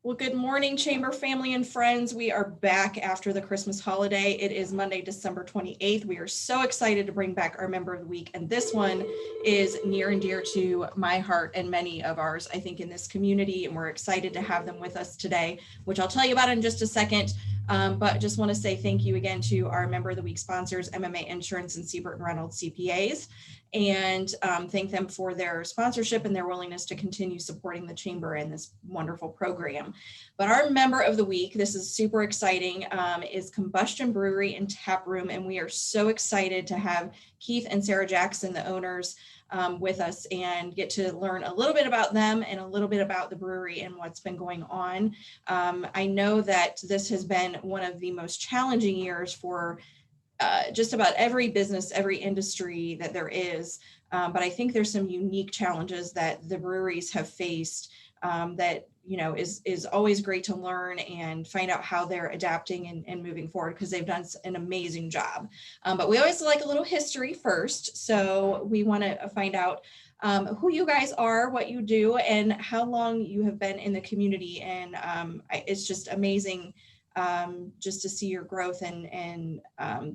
Well, good morning, Chamber family and friends. We are back after the Christmas holiday. It is Monday, December 28th. We are so excited to bring back our Member of the Week, and this one is near and dear to my heart and many of ours, I think, in this community, and we're excited to have them with us today, which I'll tell you about in just a second. But just want to say thank you again to our Member of the Week sponsors, MMA Insurance and Siebert and Reynolds CPAs, and thank them for their sponsorship and their willingness to continue supporting the Chamber and this wonderful program. But our Member of the Week, this is super exciting, is Combustion Brewery and Taproom, and we are so excited to have Keith and Sarah Jackson, the owners, with us and get to learn a little bit about them and a little bit about the brewery and what's been going on. I know that this has been one of the most challenging years for just about every business, every industry that there is. But I think there's some unique challenges that the breweries have faced that, you know, is always great to learn and find out how they're adapting and moving forward, because they've done an amazing job. But we always like a little history first. So we want to find out who you guys are, what you do, and how long you have been in the community. And it's just amazing just to see your growth and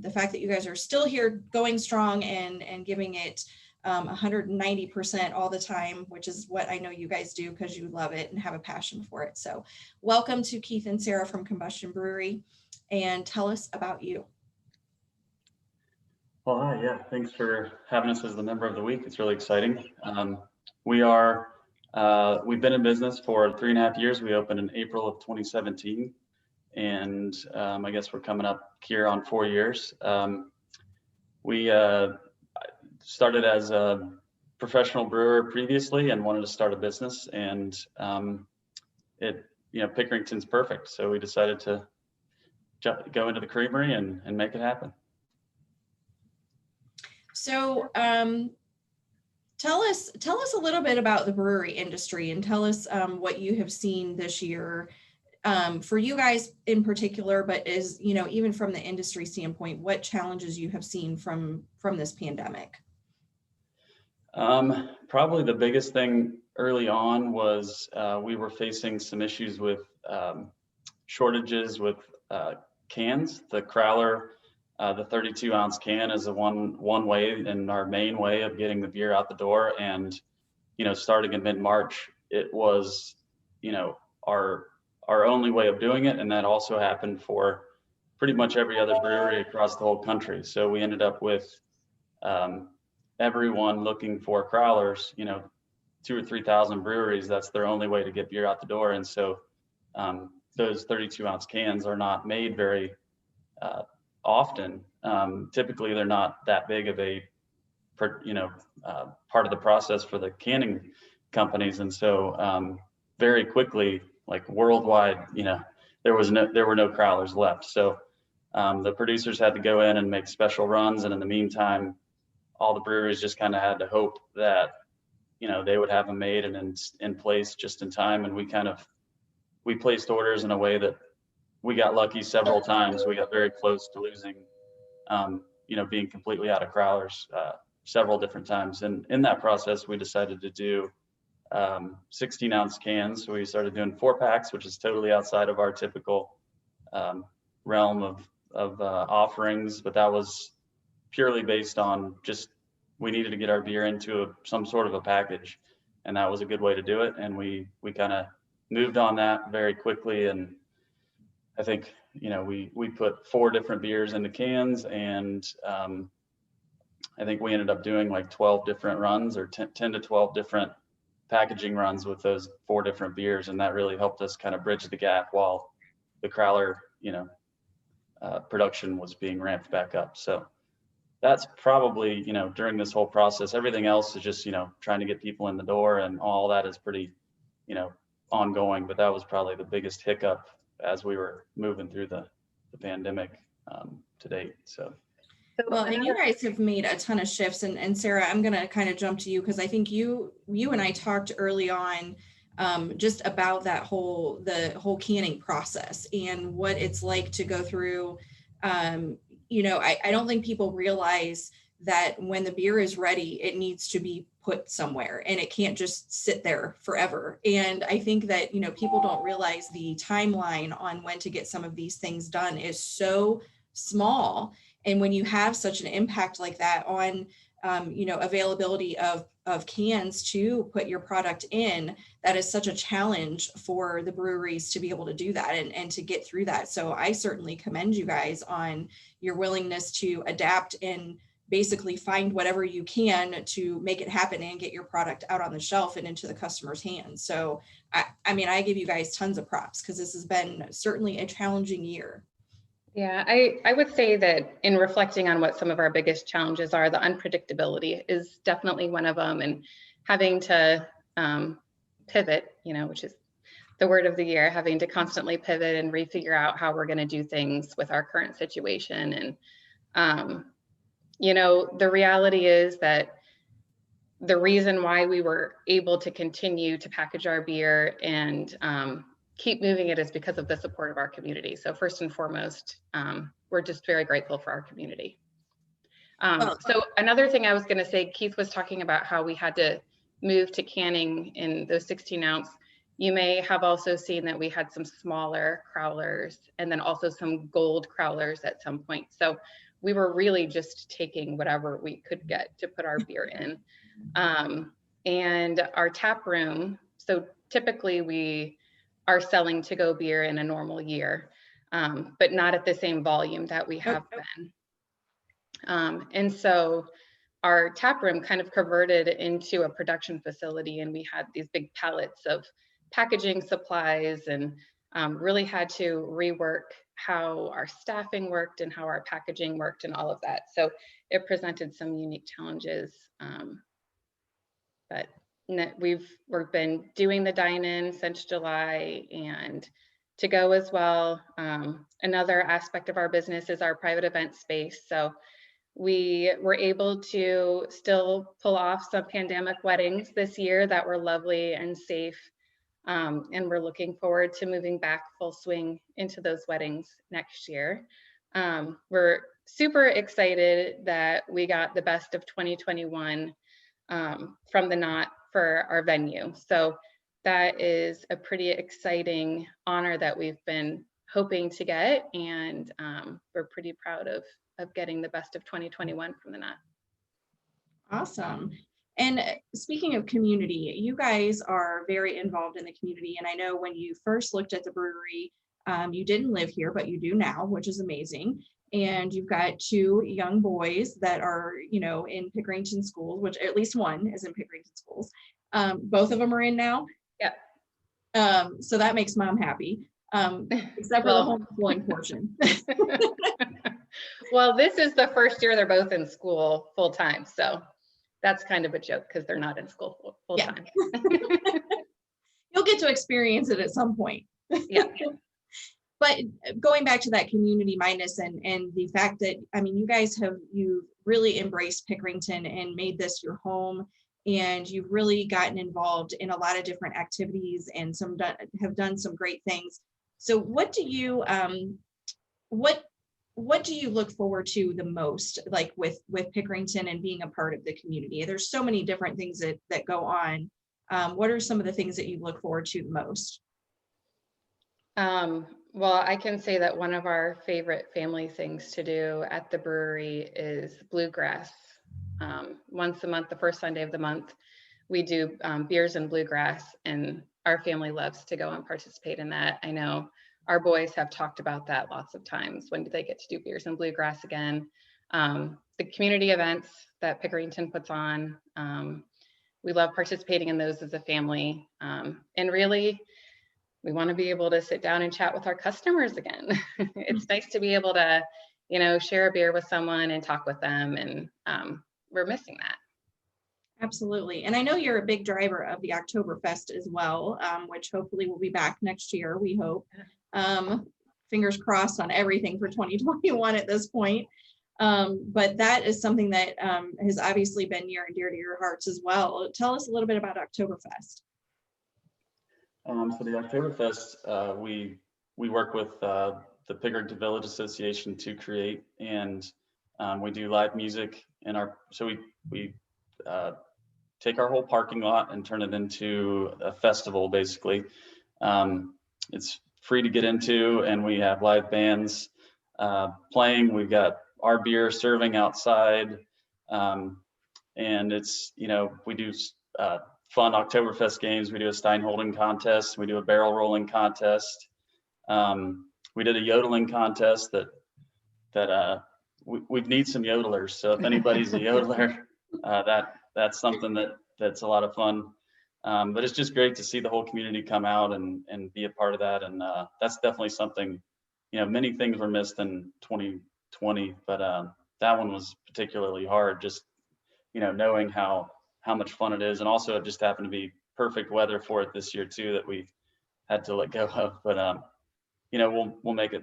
the fact that you guys are still here going strong and giving it 190% all the time, which is what I know you guys do because you love it and have a passion for it. So welcome to Keith and Sarah from Combustion Brewery, and tell us about you. Well, hi, yeah, thanks for having us as the Member of the Week. It's really exciting. We've been in business for 3.5 years. We opened in April of 2017. And I guess we're coming up here on 4 years. We started as a professional brewer previously and wanted to start a business, and Pickerington's perfect. So we decided to go into the creamery and make it happen. So tell us a little bit about the brewery industry, and tell us what you have seen this year for you guys in particular, but is, you know, even from the industry standpoint, what challenges you have seen from this pandemic? Probably the biggest thing early on was we were facing some issues with shortages with cans. The Crowler, the 32-ounce can is the one way and our main way of getting the beer out the door. And, you know, starting in mid-March, it was, you know, our only way of doing it. And that also happened for pretty much every other brewery across the whole country. So we ended up with everyone looking for crowlers, you know, 2,000 or 3,000 breweries. That's their only way to get beer out the door. And so those 32-ounce cans are not made very often. Typically, they're not that big of a, part of the process for the canning companies. And so very quickly, like worldwide, you know, there were no crowlers left. So the producers had to go in and make special runs. And in the meantime, all the breweries just kind of had to hope that, you know, they would have them made and in place just in time. And we placed orders in a way that we got lucky several times. We got very close to losing, being completely out of crowlers several different times. And in that process, we decided to do 16-ounce cans. So we started doing 4-packs, which is totally outside of our typical realm of offerings, but that was purely based on just we needed to get our beer into some sort of a package, and that was a good way to do it. And we kind of moved on that very quickly, and I think, you know, we put 4 different beers into cans, and I think we ended up doing like 12 different runs or 10 to 12 different packaging runs with those 4 different beers. And that really helped us kind of bridge the gap while the crowler, production was being ramped back up. So that's probably, you know, during this whole process, everything else is just, you know, trying to get people in the door, and all that is pretty, you know, ongoing. But that was probably the biggest hiccup as we were moving through the pandemic to date. So. Well, and you guys have made a ton of shifts, and Sarah, I'm going to kind of jump to you because I think you and I talked early on just about the whole canning process and what it's like to go through. I don't think people realize that when the beer is ready, it needs to be put somewhere and it can't just sit there forever. And I think that, you know, people don't realize the timeline on when to get some of these things done is so small. And when you have such an impact like that on, you know, availability of cans to put your product in, that is such a challenge for the breweries to be able to do that and to get through that. So I certainly commend you guys on your willingness to adapt and basically find whatever you can to make it happen and get your product out on the shelf and into the customer's hands. So I mean, I give you guys tons of props because this has been certainly a challenging year. Yeah, I would say that in reflecting on what some of our biggest challenges are, the unpredictability is definitely one of them, and having to pivot, you know, which is the word of the year, having to constantly pivot and refigure out how we're going to do things with our current situation. And, you know, the reality is that the reason why we were able to continue to package our beer and keep moving it is because of the support of our community. So first and foremost, we're just very grateful for our community. So another thing I was going to say, Keith was talking about how we had to move to canning in those 16 ounce. You may have also seen that we had some smaller crowlers and then also some gold crowlers at some point. So we were really just taking whatever we could get to put our beer in. And our tap room, so typically we are selling to-go beer in a normal year, but not at the same volume that we have been. And so our tap room kind of converted into a production facility, and we had these big pallets of packaging supplies and really had to rework how our staffing worked and how our packaging worked and all of that. So it presented some unique challenges. But we've been doing the dine-in since July and to go as well. Another aspect of our business is our private event space. So we were able to still pull off some pandemic weddings this year that were lovely and safe. And we're looking forward to moving back full swing into those weddings next year. We're super excited that we got the best of 2021 from the Knot for our venue. So that is a pretty exciting honor that we've been hoping to get, and we're pretty proud of getting the best of 2021 from the Knot. Awesome. And speaking of community, you guys are very involved in the community. And I know when you first looked at the brewery, you didn't live here, but you do now, which is amazing. And you've got two young boys that are, you know, in Pickerington schools, which at least one is in Pickerington schools. Both of them are in now. Yeah. So that makes mom happy, except for the homeschooling portion. Well, this is the first year they're both in school full time. So that's kind of a joke because they're not in school full time. You'll get to experience it at some point. Yeah. But going back to that community mindedness and the fact that, I mean, you've really embraced Pickerington and made this your home, and you've really gotten involved in a lot of different activities and have done some great things. So what do you look forward to the most, like with Pickerington and being a part of the community? There's so many different things that go on. What are some of the things that you look forward to the most? Well, I can say that one of our favorite family things to do at the brewery is bluegrass. Once a month, the first Sunday of the month, we do beers and bluegrass, and our family loves to go and participate in that. I know our boys have talked about that lots of times. When do they get to do beers and bluegrass again? The community events that Pickerington puts on, we love participating in those as a family. And really, we want to be able to sit down and chat with our customers again. It's nice to be able to, you know, share a beer with someone and talk with them, and we're missing that. Absolutely. And I know you're a big driver of the Oktoberfest as well, which hopefully will be back next year, we hope. Fingers crossed on everything for 2021 at this point. But that is something that has obviously been near and dear to your hearts as well. Tell us a little bit about Oktoberfest. For the Oktoberfest, we work with the Pickerington Village Association to create, and we do live music so we take our whole parking lot and turn it into a festival, basically. It's free to get into, and we have live bands playing. We've got our beer serving outside, and it's, we do fun Oktoberfest games. We do a Stein holding contest. We do a barrel rolling contest. We did a yodeling contest that we need some yodelers. So if anybody's a yodeler, that's something that's a lot of fun. But it's just great to see the whole community come out and be a part of that. And that's definitely something, many things were missed in 2020, but that one was particularly hard, just, knowing how much fun it is. And also it just happened to be perfect weather for it this year too, that we had to let go of. But, we'll make it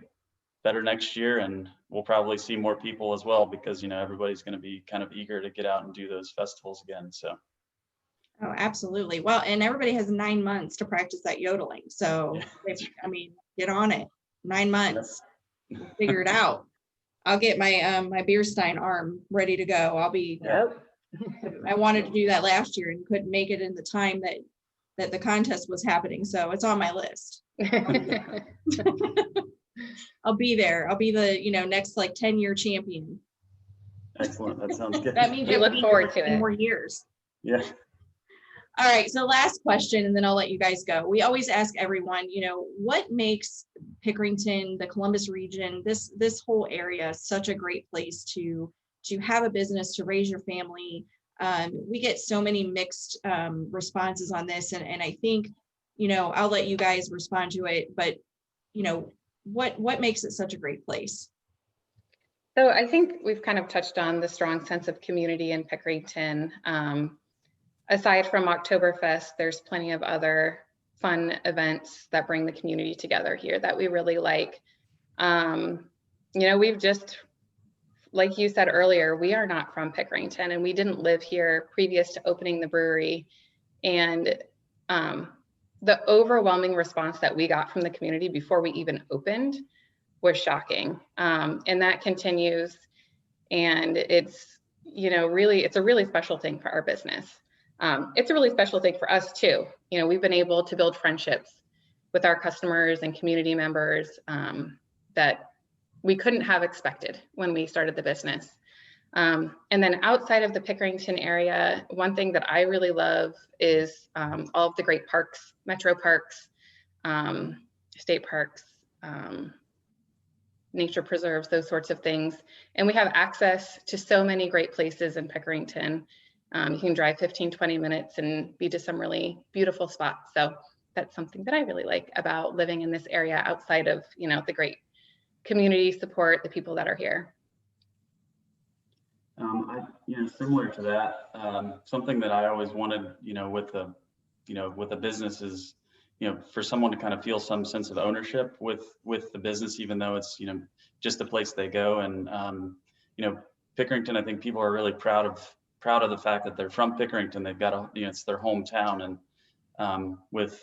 better next year, and we'll probably see more people as well, because, everybody's going to be kind of eager to get out and do those festivals again. So. Oh, absolutely. Well, and everybody has 9 months to practice that yodeling. So, get on it. 9 months. We'll figure it out. I'll get my my beer stein arm ready to go. I'll be. Yep. I wanted to do that last year and couldn't make it in the time that the contest was happening. So it's on my list. I'll be there. I'll be the next 10-year champion. Excellent. That sounds good. That means We look forward to it. More years. Yeah. All right, so last question, and then I'll let you guys go. We always ask everyone, what makes Pickerington, the Columbus region, this whole area such a great place to have a business, to raise your family. We get so many mixed responses on this, and I think, I'll let you guys respond to it, but what makes it such a great place? So I think we've kind of touched on the strong sense of community in Pickerington. Aside from Oktoberfest, there's plenty of other fun events that bring the community together here that we really like. We've just, like you said earlier, we are not from Pickerington, and we didn't live here previous to opening the brewery. And the overwhelming response that we got from the community before we even opened was shocking. And that continues. And it's, it's a really special thing for our business. It's a really special thing for us too. We've been able to build friendships with our customers and community members that we couldn't have expected when we started the business. And then outside of the Pickerington area, one thing that I really love is all of the great parks, metro parks, state parks, nature preserves, those sorts of things. And we have access to so many great places in Pickerington. You can drive 15-20 minutes and be to some really beautiful spots. So that's something that I really like about living in this area outside of, the great community support, the people that are here. Similar to that, something that I always wanted, with a business is, for someone to kind of feel some sense of ownership with the business, even though it's, just a place they go. And, Pickerington, I think people are really proud of the fact that they're from Pickerington. They've got it's their hometown. And with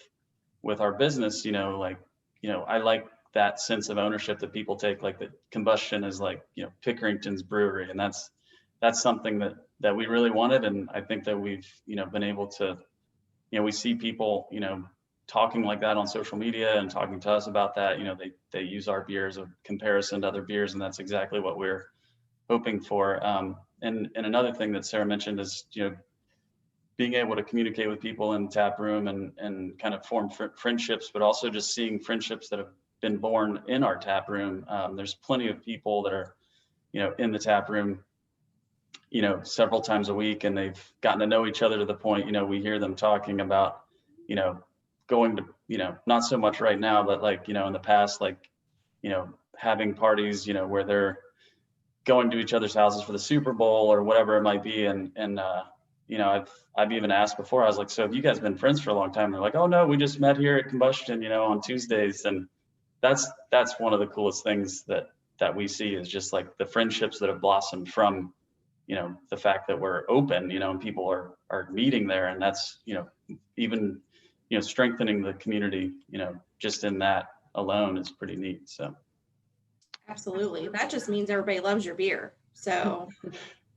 our business, I like that sense of ownership that people take, like that Combustion is like, Pickerington's brewery. And that's something that we really wanted. And I think that we've, been able to, we see people, talking like that on social media and talking to us about that. They use our beer as a comparison to other beers, and that's exactly what we're hoping for. And another thing that Sarah mentioned is, being able to communicate with people in Taproom and kind of form friendships, but also just seeing friendships that have been born in our Taproom. There's plenty of people that are, in the Taproom, several times a week, and they've gotten to know each other to the point, we hear them talking about, going to, not so much right now, but in the past, having parties, where they're going to each other's houses for the Super Bowl or whatever it might be. And I've even asked before, I was like, so have you guys been friends for a long time? They're like, oh no, we just met here at Combustion, on Tuesdays. And that's one of the coolest things that we see, is just like the friendships that have blossomed from, the fact that we're open, and people are meeting there. And that's, even, strengthening the community, just in that alone is pretty neat. So. Absolutely. That just means everybody loves your beer. So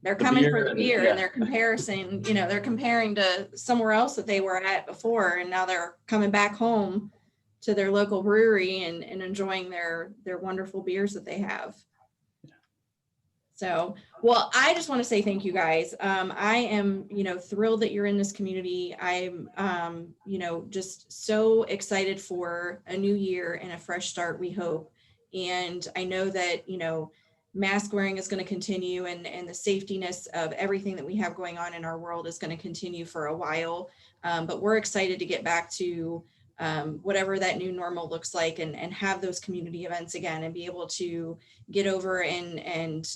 they're The coming beer for the and- beer yeah. and they're comparison, you know, they're comparing to somewhere else that they were at before. And now they're coming back home to their local brewery and enjoying their wonderful beers that they have. So, well, I just want to say thank you guys. I am, you know, thrilled that you're in this community. I'm, you know, just so excited for a new year and a fresh start, we hope. And I know that, you know, mask wearing is going to continue and the safetyness of everything that we have going on in our world is going to continue for a while. But we're excited to get back to whatever that new normal looks like and have those community events again and be able to get over and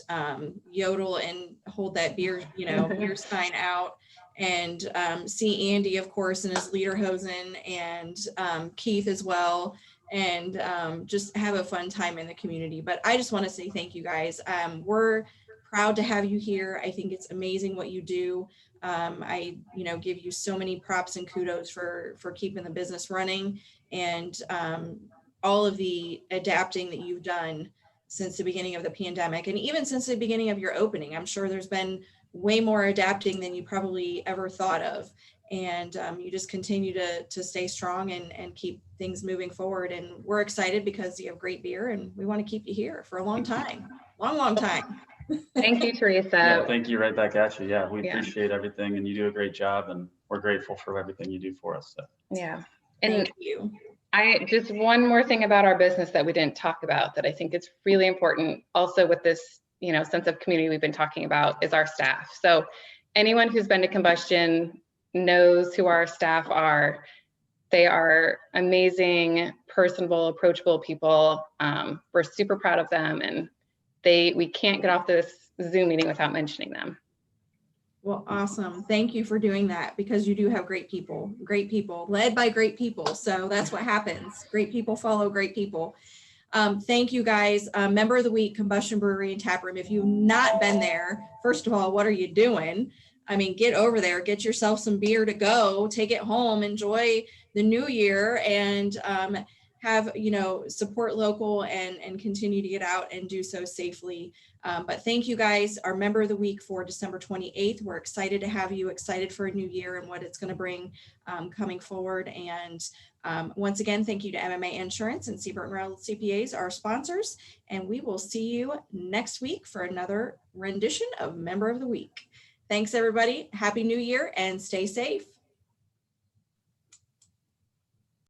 yodel and hold that beer, you know, beer stein out and see Andy, of course, in his lederhosen and Keith as well. And just have a fun time in the community. But I just want to say thank you guys. We're proud to have you here. I think it's amazing what you do. I, you know, give you so many props and kudos for keeping the business running and all of the adapting that you've done since the beginning of the pandemic and even since the beginning of your opening. I'm sure there's been way more adapting than you probably ever thought of. And you just continue to stay strong and keep things moving forward. And we're excited because you have great beer and we want to keep you here for a long time, long time. Thank you, Teresa. Yeah, thank you right back at you. Yeah, we Yeah. appreciate everything and you do a great job and we're grateful for everything you do for us. So. Yeah. Thank you. I just one more thing about our business that we didn't talk about that I think is really important also with this, you know, sense of community we've been talking about is our staff. So anyone who's been to Combustion knows who our staff are. They are amazing, personable, approachable people. We're super proud of them and we can't get off this Zoom meeting without mentioning them. Well, awesome. Thank you for doing that because you do have great people led by great people. So that's what happens. Great people follow great people. Thank you guys. Member of the week, Combustion Brewery and Taproom. If you've not been there, first of all, what are you doing? I mean, get over there, get yourself some beer to go, take it home, enjoy the new year and have, you know, support local and continue to get out and do so safely. But thank you guys, our member of the week for December 28th. We're excited to have you, excited for a new year and what it's going to bring coming forward. And once again, thank you to MMA Insurance and Seabird Reynolds CPAs, our sponsors. And we will see you next week for another rendition of Member of the Week. Thanks, everybody. Happy New Year and stay safe.